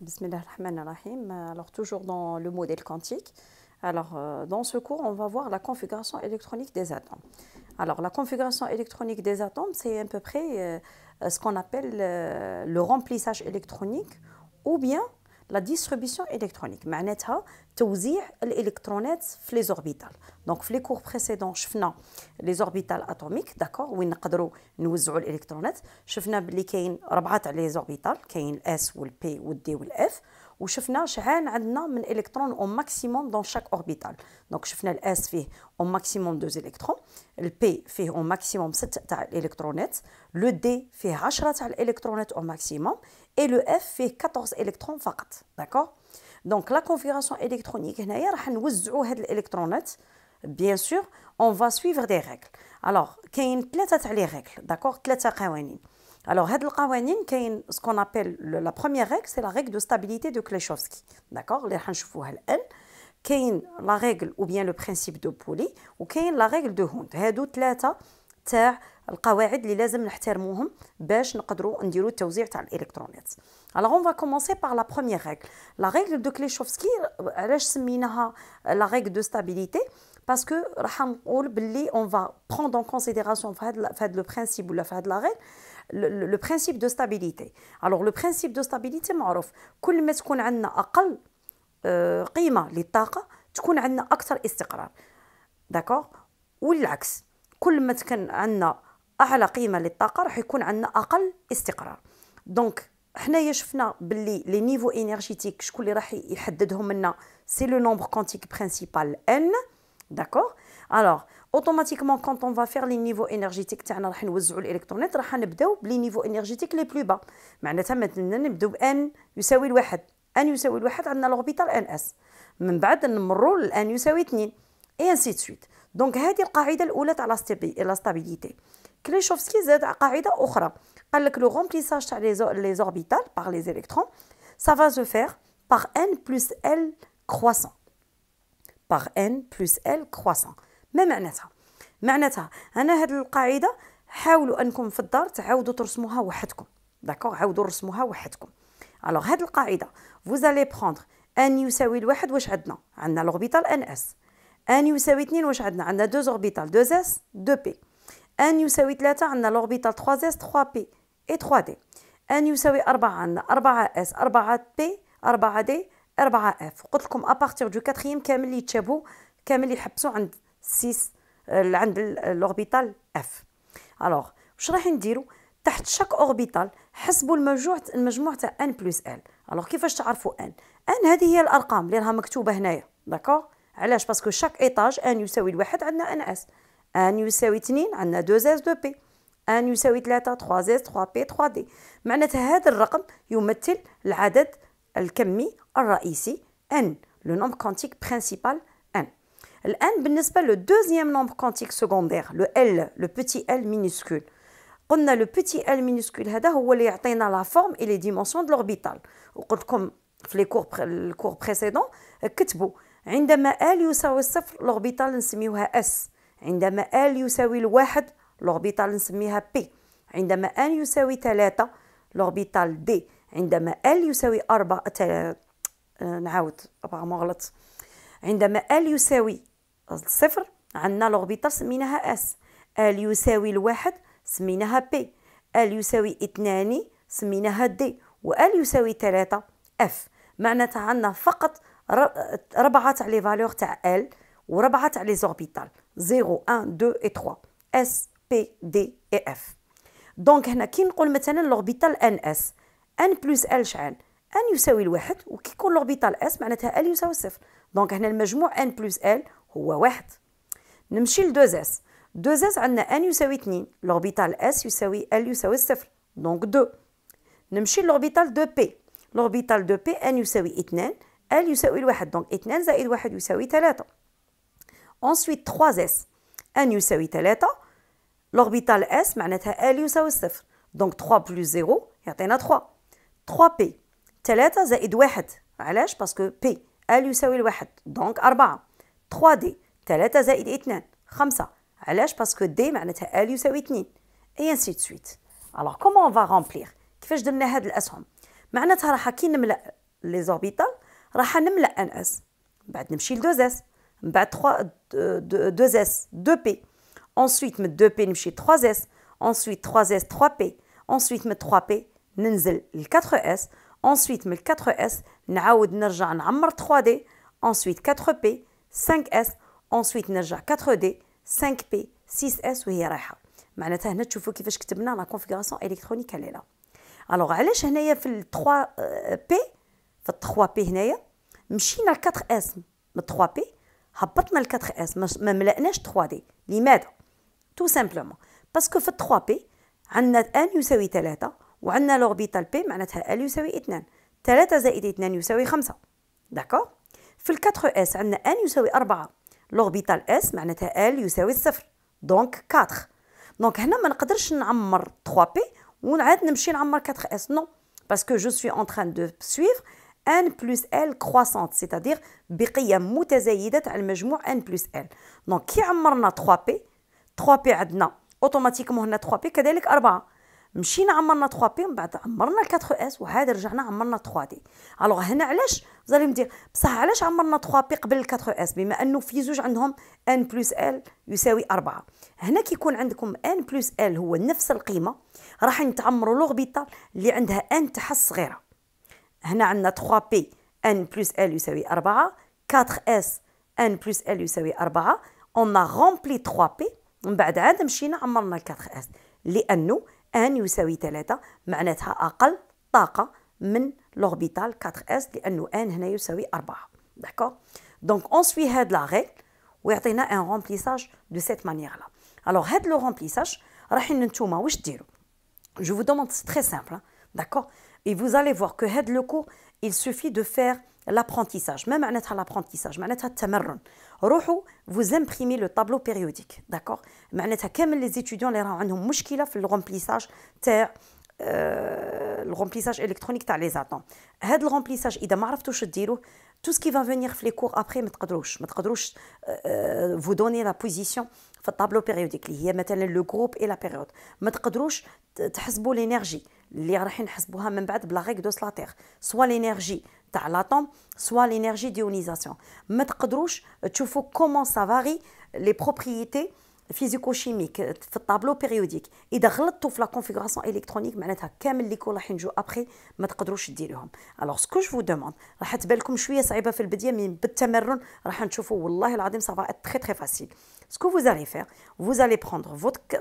Bismillahirrahmanirrahim. Alors, toujours dans le modèle quantique. Alors, dans ce cours, on va voir la configuration électronique des atomes. Alors, la configuration électronique des atomes, c'est à peu près ce qu'on appelle le remplissage électronique ou bien la distribution électronique. معناتها توزيع الالكترونات في les orbitales. Donc, في les cours précédents, شفنا les orbitales atomiques, d'accord, وين نقدروا نوزعوا الالكترونات. شفنا بلي كاين 4 تاع les orbitales, كاين S والP والD والF. وشفنا شحال عندنا من الكترون au maximum dans chaque orbitale. Donc, شفنا الS فيه au maximum 2 électrons, الP فيه au maximum 6 تاع الالكترونات, le D فيه 10 تاع الالكترونات au maximum et le F fait 14 électrons فقط. D'accord? Donc la configuration électronique هنايا راح نوزعوا هاد الالكترونات. Bien sûr, on va suivre des règles. Alors, كاين 3 تاع les règles, d'accord? 3 قوانين. Alors, هاد القوانين كاين ce qu'on appelle la première règle, c'est la règle de stabilité de Kleshowski. D'accord? اللي راح نشوفوها الآن. كاين la règle ou bien le principe de Pauli وكاين la règle de Hund. هادو 3 تاع القواعد اللي لازم نحترموهم باش نقدروا نديروا التوزيع تاع الالكترونات. Alors on va commencer par la première règle. La règle de Kleshowski, علاش سميناها la règle de stabilité? Parce que راح نقول باللي on va prendre en considération في هذا le principe ولا في هذه la règle le principe de stabilité. Alors le principe de stabilité معروف، كل ما تكون عندنا اقل قيمه للطاقه تكون عندنا اكثر استقرار. داكور؟ والعكس، كل ما كان عندنا اعلى قيمه للطاقه راح يكون عندنا اقل استقرار. دونك حنايا شفنا باللي لي نيفو انرجيتيك شكون اللي راح يحددهم لنا؟ سي لو نومبر كوانتيك برينسيبال n. داكور؟ الوغ اوتوماتيكمون كونط اون فا فير لي نيفو انرجيتيك تاعنا راح نوزعوا الالكترونات، راح نبداو بلي نيفو انرجيتيك لي بلو با. معناتها مثلا نبداو ب n يساوي الواحد. n يساوي الواحد عندنا لوربيتال ان اس، من بعد نمروا ل n يساوي 2 اي انسي دو سويت. دونك هذه القاعده الاولى تاع لا ستابيليتي. كليشوفسكي زاد قاعده اخرى، قال لك لو رومبليساج تاع لي اوربيتال باغ لي الكترون ça va se faire par n plus l croissant. par n plus l croissant. ما معناتها انا هذه القاعده حاولوا انكم في الدار تعاودوا ترسموها وحدكم. داكوغ؟ عاودوا رسموها وحدكم. الوغ هذه القاعده vous allez prendre n يساوي الواحد، واش عندنا لوربيتال ان اس. n يساوي 2 واش عندنا 2 اوربيتال 2 s 2 p. n يساوي 3 عندنا لوربيتال 3 s 3 p et 3 d. n يساوي 4 عندنا 4 s 4 p 4 d 4 f. قلت لكم ابارتير دو 4 كامل اللي يتشابهوا، كامل اللي يحبسوا عند 6 عند لوربيتال f. الوغ واش راح نديروا؟ تحت شاك اوربيتال حسبوا المجموع تاع n بلس l. الوغ كيفاش تعرفوا n هذه هي الارقام اللي راها مكتوبه هنايا. داكوغ؟ علاش؟ باسكو شاك ايطاج n يساوي الواحد عندنا ان اس، n يساوي 2 عندنا 2 s 2 p، n يساوي 3 3 s 3 p 3 d. معناتها هذا الرقم يمثل العدد الكمي الرئيسي n، لو نومبر كوانتيك برينسيبال n. الان بالنسبه لو دوزيام نومبر كوانتيك سكوندير لو ال، لو بوتي ال مينيسكول، قلنا لو بوتي ال مينيسكول هذا هو اللي يعطينا لا فورم اي لي ديمونسيون دو لوربيتال. وقلت لكم في لي الكور بريسيدون كتبوا عندما ال يساوي الصفر لوربيتال نسميوها اس، عندما ال يساوي الواحد لوربيتال نسميها بي، عندما n يساوي 3 لوربيتال d، عندما l يساوي 4 نعاود ابغى غلط، عندما l يساوي 0 عندنا لوربيتال سميناها s، l يساوي الواحد سميناها p، l يساوي 2 سميناها d، و l يساوي 3 f. معناتها عندنا فقط 4 تاع لي فالور تاع l و4 تاع لي زوربيتال 0 1 2 et 3 s p d et f. دونك هنا كي نقول مثلا لوربيتال ان اس، ان بلس ال شحال؟ ان يساوي الواحد، وكي يكون لوربيتال اس معناتها ال يساوي صفر. دونك هنا المجموع ان بلس ال هو واحد. نمشي ل 2 اس، 2 اس عندنا ان يساوي 2 لوربيتال اس يساوي ال يساوي صفر، دونك 2. نمشي لوربيتال 2 بي، لوربيتال 2 بي ان يساوي 2 ال يساوي الواحد، دونك 2 زائد 1 يساوي 3. ensuite 3 s n يساوي 3 لوربيتال s معناتها l يساوي الصفر، دونك 3 بلس 0 يعطينا 3. 3 p 3 زائد 1، علاش؟ باسكو p l يساوي الواحد، دونك 4. 3 d 3 زائد 2 5، علاش؟ باسكو d معناتها l يساوي 2 et ainsi de suite. alors comment on va remplir؟ كيفاش درنا هاد الاسهم؟ معناتها راح كي نملأ لي زوربيتال راح نملا ان اس، بعد نمشي ل 2 اس، من بعد 3 2 اس 2 بي، ensuite من 2 بي نمشي 3 اس، ensuite 3 اس 3 بي، ensuite من 3 بي ننزل ل 4 اس، ensuite من 4 اس نعاود نرجع نعمر 3 دي، ensuite 4 بي 5 اس، ensuite نرجع 4 دي 5 بي 6 اس وهي رايحه. معناتها هنا تشوفوا كيفاش كتبنا لا كونفيغوراسيون الكترونيك الليله. الوغ علاش هنايا في 3 بي، في 3 بي هنايا مشينا ل 4 اس من 3 بي، هبطنا ل 4 اس ما ملأناش 3 دي. لماذا؟ تو سامبلومون باسكو في 3 بي عندنا ان يساوي 3 وعندنا لوربيتال بي معناتها ال يساوي 2، 3 زائد 2 يساوي 5. داكور. في ال 4 اس عندنا ان يساوي 4، لوربيتال اس معناتها ال يساوي 0، دونك 4. دونك هنا ما نقدرش نعمر 3 بي ونعاد نمشي نعمر 4 اس، نو، باسكو جو سوي اون تران دو سويفر ان بلس ال كرواسونت، سيتادير بقيم متزايده تاع المجموع ان بلس ال. دونك كي عمرنا 3 بي، 3 بي عندنا اوتوماتيكمون هنا 3 بي كذلك 4، مشينا عمرنا 3 بي ومن بعد عمرنا 4 اس وعاد رجعنا عمرنا 3 دي. الوغ هنا علاش زالي ندير بصح علاش عمرنا 3 بي قبل 4 اس؟ بما انه في زوج عندهم ان بلس ال يساوي 4. هنا كي يكون عندكم ان بلس ال هو نفس القيمه راح نتعمروا لوربيتال اللي عندها ان تاعها صغيره. هنا عندنا 3 بي ان بلس ال يساوي 4، 4 اس ان بلس ال يساوي 4، اون ا رومبلي 3 بي من بعد عاد مشينا عمرنا 4 اس لانه ان يساوي 3 معناتها اقل طاقه من لوربيتال 4 اس لانه ان هنا يساوي 4. داكور. دونك اون سوي هاد لا ريغل ويعطينا ان رومبليساج دو سيت مانيير لا. الوغ هاد لو رومبليساج رايحين نتوما واش ديروا؟ جو vous demande, c'est très simple, hein? D'accord? Et vous allez voir que هاد le cours, il suffit de faire l'apprentissage. ما معناتها l'apprentissage؟ معناتها التمرن. روحوا vous imprimez le tableau périodique. D'accord? معناتها كامل les étudiants اللي راهو عندهم مشكلة في الرومبليساج تاع الرومبليساج الكترونيك تاع لي زاتوم. هاد الرومبليساج اذا ما عرفتوش ديروه tout ce qui va venir في لي كور ابري ما تقدروش vous donner la position في الطابلو بيريوديك اللي هي مثلا لو جروب اي لا بيريود، ما تقدروش تحسبوا لينيرجي اللي رايحين نحسبوها من بعد بلا ريغ دو سلاتير، سوا لينيرجي تاع لاتوم سوا لينيرجي ديونيزاسيون. ما تقدروش تشوفوا كومون سا فاري لي بروبريتي فيزيكو-شيميك في الطابلو بيريوديك. اذا غلطتوا في لا كونفيغوراسيون الكترونيك معناتها كامل لي كور راح ينجو ابري ما تقدروش ديروهم. الوغ سكو جو دوموند راح تبان لكم شويه صعيبه في البدايه، من بالتمرن راح نشوفوا والله العظيم سا فا ات تري فاسيل. سكو vous allez faire, vous allez prendre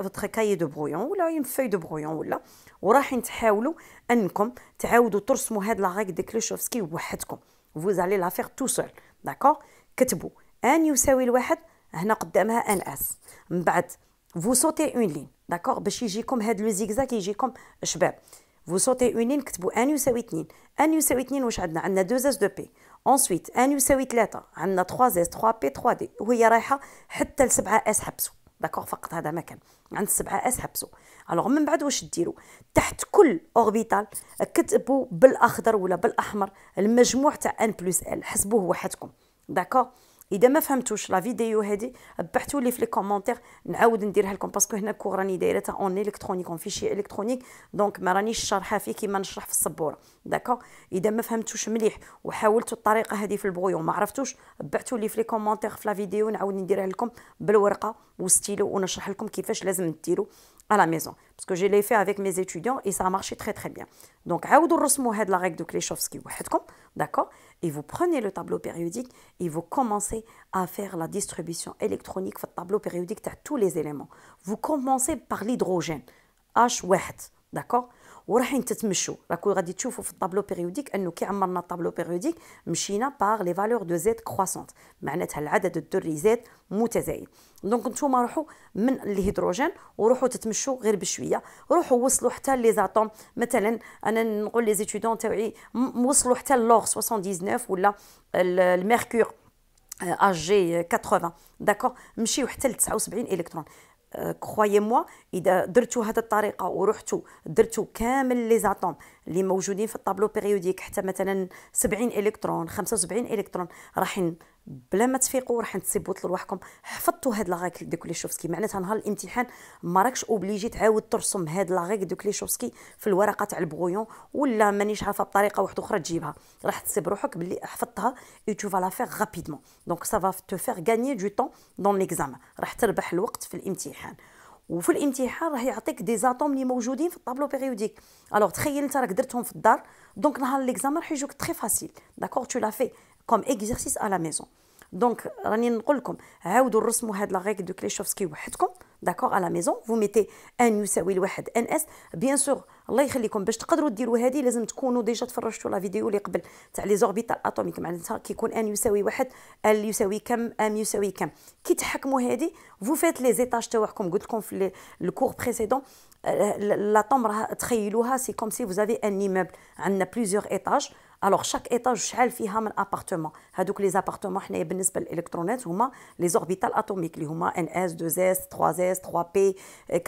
votre cahier de brouillon ولا une feuille de brouillon ولا، وراح تحاولوا انكم تعاودوا ترسموا هاد لا ريغ دي كليشوفسكي وحدكم. vous allez la faire tout seul. داكور. كتبوا ان يساوي الواحد هنا قدامها ان اس، من بعد vous sautez une ligne. داكور باش يجيكم هاد لو زيكزاك يجيكم شباب. vous sautez une ligne كتبوا ان يساوي 2. ان يساوي 2 واش عندنا؟ عندنا 2 اس 2 بي. ensuite ان يساوي 3 عندنا 3 اس 3 بي 3 دي وهي رايحه حتى ل 7 اس حبسوا. داكور فقط هذا مكان عند 7 اس حبسوا. الوغ من بعد واش ديروا؟ تحت كل اوربيتال كتبوا بالاخضر ولا بالاحمر المجموع تاع ان بلس ال، حسبوه وحدكم. داكور. اذا ما فهمتوش لا فيديو هذه بحثوا لي في لي كومونتير نعاود نديرها لكم، باسكو هنا الكور راني دايرتها اون الكترونيك اون فيشي الكترونيك، دونك ما رانيش شارحه فيه كيما نشرح في السبوره. داكور. اذا ما فهمتوش مليح وحاولتوا الطريقه هذه في البغيون ما عرفتوش بعثوا لي في لي كومونتير في لا فيديو نعاود نديرها لكم بالورقه والستيلو ونشرح لكم كيفاش لازم ديروا à la maison, parce que je l'ai fait avec mes étudiants et ça a marché très très bien. Donc عاودوا نرسموا هاد la règle de Kleshowski وحدكم. D'accord. Et vous prenez le tableau périodique et vous commencez à faire la distribution électronique في الطابلو périodique تاع tous les éléments. Vous commencez par l'hydrogène H1. D'accord. وراحين تتمشوا راكو غادي تشوفوا في الطابلو بيريوديك انه كي عمرنا الطابلو بيريوديك مشينا باغ لي فالور دو زيت كرواسونت، معناتها العدد الذري زيت متزايد. دونك نتوما روحوا من الهيدروجين وروحوا تتمشوا غير بشويه، روحوا وصلوا حتى لي زاتوم. مثلا انا نقول لي زيتيدون تاعي وصلوا حتى لور 79 ولا الميركور اش جي 80. داكور. مشيو حتى ل 79 الكترون. كرويي موا اذا درتوا هذه الطريقه ورحتوا درتوا كامل لي زاتوم اللي موجودين في الطابلو بيريوديك حتى مثلا 70 الكترون 75 الكترون راح بلا ما تفيقوا راح تسيبوط لوحدكم حفظتوا هاد لا ريغل دو كليشوفسكي. معناتها نهار الامتحان ما راكش اوبليجي تعاود ترسم هاد لا ريغل دو كليشوفسكي في الورقه تاع البغويون، ولا مانيش عارفه بطريقه واحده اخرى تجيبها، راح تسيب روحك باللي حفظتها اي تو فا لا فير رابيدمون. دونك سا فا تو فير غانيي دو طون دون ليكزامان، راح تربح الوقت في الامتحان. وفي الامتحان راح يعطيك دي زاتوم اللي موجودين في الطابلو بيريوديك. الوغ تخيل انت راك درتهم في الدار، دونك نهار ليكزامان راح يجوك تري فاسيل. داكور تو لا في كوم اكزرسيس ا لا ميزون. دونك راني نقول لكم عاودوا نرسموا هاد لا ريغل دو كليشوفسكي وحدكم. داكور ا لا ميزون فو ميتي ان يساوي لواحد ان اس. بيان سور الله يخليكم باش تقدروا ديروا هذه لازم تكونوا ديجا تفرجتوا لا فيديو اللي قبل تاع لي زوربيتال اتوميك. معناتها كي يكون ان يساوي واحد، ال يساوي كم، ام يساوي كم. كي تحكموا هذه فو فيت لي زيتاج تاعكم. قلت لكم في الكور بريسيدون لاتوم راه تخيلوها سي كوم سي فوزافي ان ايموبل عندنا بليزيور ايطاج. الوغ شاك ايطاج شحال فيها من ابارتمون. هذوك لي زابارتمون حنايا بالنسبه للالكترونات هما لي زوربيتال اتوميك اللي هما ان اس 2 اس 3 اس 3 بي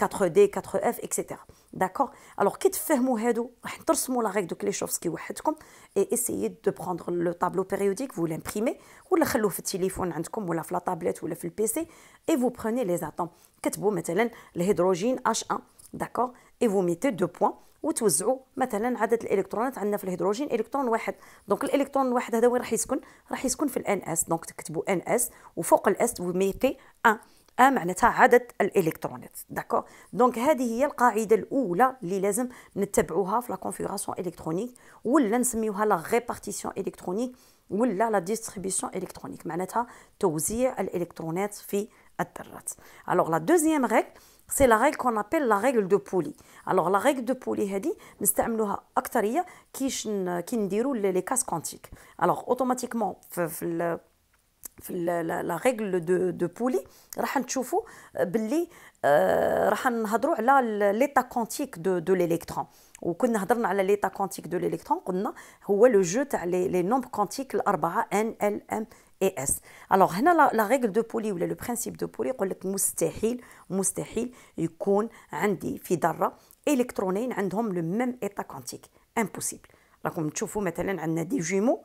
4 دي 4 اف اكسيتيرا. داكور. الوغ كي تفهموا هادو راح ترسموا لا ريغل دو كليشوفسكي وحدكم اي اسيي دو بروندر لو طابلو بيريوديك فو لامبريمي ولا خلوه في التليفون عندكم ولا في لا طابلت ولا في البيسي اي فو بروني لي زاتوم. كتبوا مثلا الهيدروجين H1. داكور. اي فو ميتي دو بوين وتوزعوا مثلا عدد الالكترونات. عندنا في الهيدروجين الكترون واحد، دونك الالكترون الواحد هذا وين راح يسكن؟ راح يسكن في الان اس. دونك تكتبوا ان اس وفوق الاس وميتي ان. معناتها عدد الالكترونات. داكور. دونك هذه هي القاعده الاولى اللي لازم نتبعوها في لا كونفيغوراسيون الكترونيك، ولا نسميوها لا ريبارتيسيون الكترونيك ولا لا ديستريبيسيون الكترونيك، معناتها توزيع الالكترونات في الذرات. الوغ لا دوزيام ريغل سي لا ريغل كون ابل لا ريغل دو بولي. الوغ لا ريغل دو بولي هذه نستعملوها اكثريه كي نديروا لي كاس كوانتيك. الوغ اوتوماتيكمون في لا ريغل دو بولي راح نشوفوا باللي راح نهضروا على ليتا كوانتيك دو ليليكترون. وكنا هضرنا على ليتا كوانتيك دو ليليكترون، قلنا هو لو جو تاع لي نومبر كوانتيك الاربعه ان ال ام اي اس. الوغ هنا لا ريغل دو بولي ولا لو برينسيپ دو بولي يقول لك مستحيل يكون عندي في ذره الكترونين عندهم لو ميم ايتا كوانتيك. امبوسيبل. راكم تشوفوا مثلا عندنا دي جيمو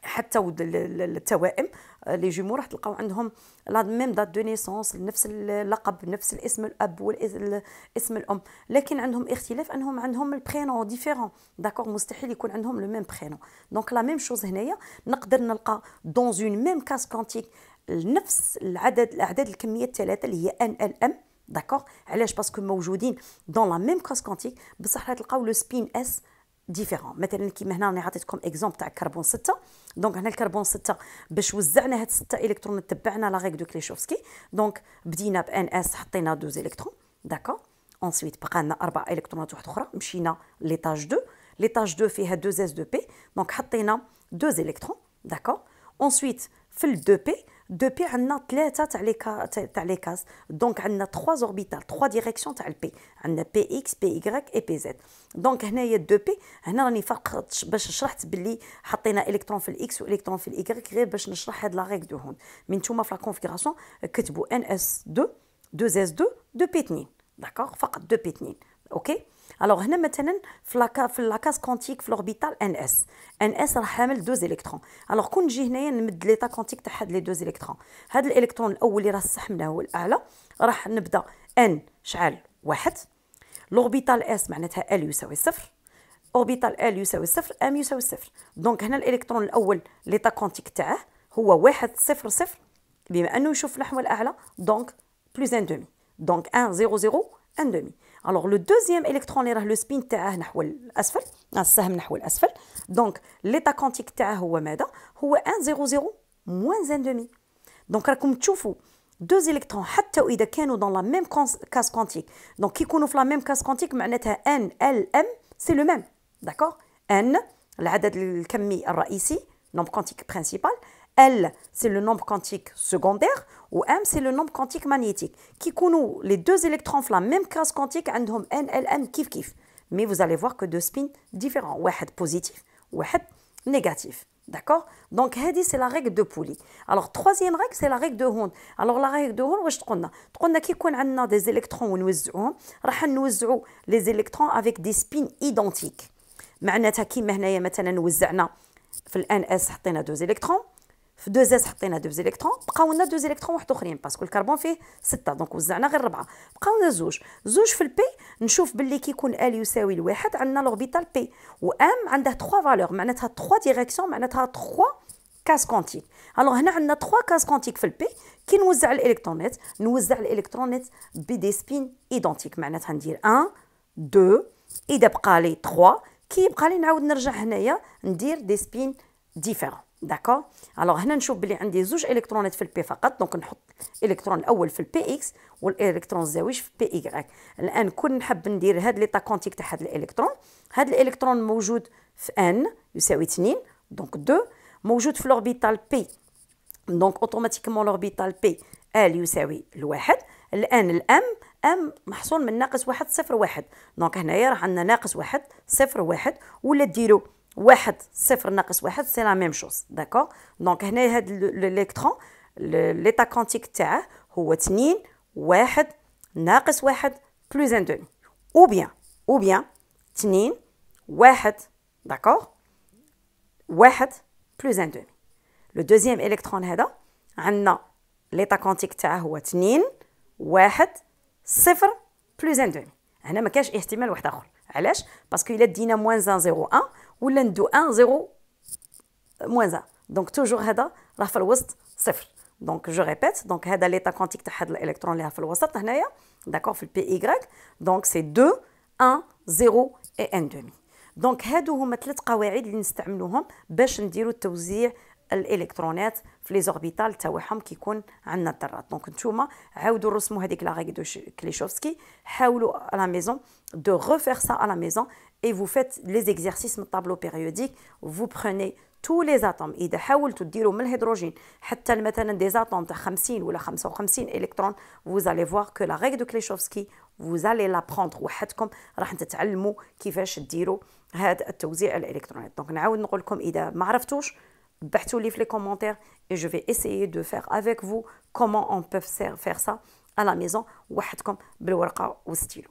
حتى التوائم لي جيمو راح تلقاو عندهم لا ميم دات دو نيسونس، نفس اللقب، نفس الاسم الاب والاسم الام، لكن عندهم اختلاف انهم عندهم البرينون ديفيرون. داكور. مستحيل يكون عندهم لو ميم برينون. دونك لا ميم شوز هنايا نقدر نلقى دون اون ميم كاس كونتيك نفس الاعداد الكميه الثلاثه اللي هي ان ال ام. داكور. علاش؟ باسكو موجودين دون لا ميم كاس كونتيك بصح تلقاو لو سبين اس ديفيرون. مثلا كيما هنا راني عطيتكم اكزومبل تاع الكربون 6. دونك هنا الكربون 6 باش وزعنا هاد 6 الكترون تبعنا لا ريغل دو كليشوفسكي. دونك بدينا بان اس حطينا 2 الكترون. داكور. انسويت بقى لنا 4 الكترونات واحده اخرى، مشينا ليطاج 2. ليطاج 2 فيها 2 اس 2 بي. دونك حطينا 2 الكترون. داكور. انسويت في ال 2 بي 2 بي عندنا 3 تاع لي كاس. دونك عندنا 3 اوربيتال 3 ديريكسيون تاع البي. عندنا بي اكس بي واي اي بي زد. دونك هنايا 2 بي هنا راني فقط باش شرحت باللي حطينا الكترون في الاكس والكترون في الاي غير باش نشرح هاد لا ريغل دو هون. من نتوما في لا كونفيغوراسيون كتبوا ان اس 2 2 اس 2 2 بي 2. داكور. فقط 2 بي 2. اوكي. الوغ هنا مثلا في لاكاس كونتيك في الاوربيتال ان اس راح حامل 2 الكترون. الوغ كون نجي هنايا نمد ليطا كونتيك تاع هاد لي 2 الكترون. هاد الالكترون الاول اللي راه سحبناه هو الاعلى، راح نبدا ان شحال 1. الاوربيتال اس معناتها ال يساوي 0. اوربيتال ال يساوي 0 ام يساوي 0. دونك هنا الالكترون الاول ليطا كونتيك تاعه هو 1 0 0 بما انه يشوف نحو الاعلى. دونك بلس ان دومي. دونك 1 0 0 ان دومي. الوغ لو دوزيام الكترون اللي راه لو سبين تاعه نحو الاسفل، السهم نحو الاسفل. دونك ليطا كونتيك تاعه هو ماذا؟ هو 1 0 0 موان ان دومي. دونك راكم تشوفوا 2 الكترون حتى واذا كانوا دون لا ميم كاس كونتيك. دونك كي يكونوا في لا ميم كاس كونتيك معناتها ان ال ام سي لو ميم. داكور. ان العدد الكمي الرئيسي نومبر كونتيك برينسيبال. L c'est le nombre quantique secondaire ou M c'est le nombre quantique magnétique. Qui يكونوا les 2 électrons في la même classe quantique عندهم NLM كيف كيف. Mais vous allez voir que 2 spins différents. واحد positif, واحد négatif. D'accord? Donc هذه c'est la règle de Pauli. Alors troisième règle c'est la règle de Hond. Alors la règle de Hond واش تقولنا؟ تقولنا كي يكون عندنا des électrons ونوزعوهم راح نوزعوا les électrons avec des spins identiques. معناتها كيما هنايا مثلا وزعنا في الان اس حطينا 2 électrons. في 2s حطينا 2 الكترون، بقاو لنا 2 الكترون واحد اخرين باسكو الكربون فيه 6 دونك وزعنا غير 4، بقاو لنا زوج في البي. نشوف باللي كي يكون ال يساوي لواحد عندنا لوربيتال بي، و ام عندها 3 فالور معناتها 3 ديريكسيون معناتها 3 كاس كونتيك. الوغ هنا عندنا 3 كاس كونتيك في البي. كي نوزع الالكترونات بدي سبين ايدونتيك معناتها ندير 1 2 اذا بقى لي 3 كي يبقى لي نعاود نرجع هنايا ندير دي سبين ديفيرون. داكور. الوغ هنا نشوف بلي عندي زوج الكترونات في البي فقط، دونك نحط الالكترون الاول في البي اكس والالكترون الزاوج في البي ايغريك. الان كون نحب ندير هاد ليطا كونتيك تاع هاد الالكترون، هاد الالكترون موجود في ان يساوي 2 دونك 2 موجود في لوربيتال بي، دونك اوتوماتيكمون لوربيتال بي ال يساوي الواحد. الان الام محصول من ناقص 1 0 1 دونك هنايا راه عندنا ناقص 1 0 1 ولا ديروا 1 0 ناقص 1 سي لا ميم شوز. داكور. دونك هنا هاد الالكترون ليطا كونتيك تاعه هو 2 1 ناقص 1 بلس 1 دومي، او بيان 2 1 داكور 1 بلس 1 دومي. لو دوزيام الكترون هذا عندنا ليطا كونتيك تاعه هو 2 1 0 بلس 1 دومي. هنا ما كاش احتمال واحد اخر. علاش؟ باسكو الا دينا موان 1 0 1 ولا ندو 1 0 موان 1 دونك توجور هذا راه في الوسط صفر. دونك جو ريبيت، دونك هذا ليطا كونتيك تاع هذا الالكترون اللي راه في الوسط هنايا داكور في البي ايغريك، دونك سي 2 1 0 اي 1 دومي. دونك هادو هما 3 قواعد اللي نستعملوهم باش نديرو توزيع الالكترونات في لي زوربيتال تاعهم كي يكون عندنا الذرات. دونك نتوما عاودوا رسموا هذيك لا ريغل دو كليشوفسكي، حاولوا à la maison de refaire ça à la maison et vous faites les exercices من الطابلو périodique. vous prenez tous les atomes. اذا حاولتوا ديروا من الهيدروجين حتى مثلا دي اتوم تاع 50 ولا 55 الكترون، vous allez voir que la règle de Kleshowski vous allez l'apprendre وحدكم، راح تتعلموا كيفاش ديروا هذا التوزيع الالكترونات. دونك نعاود نقول لكم اذا ما عرفتوش بحثوا لي في les commentaires et je vais essayer de faire avec vous comment on peut faire ça à la maison وحدكم بالورقه والستيلو.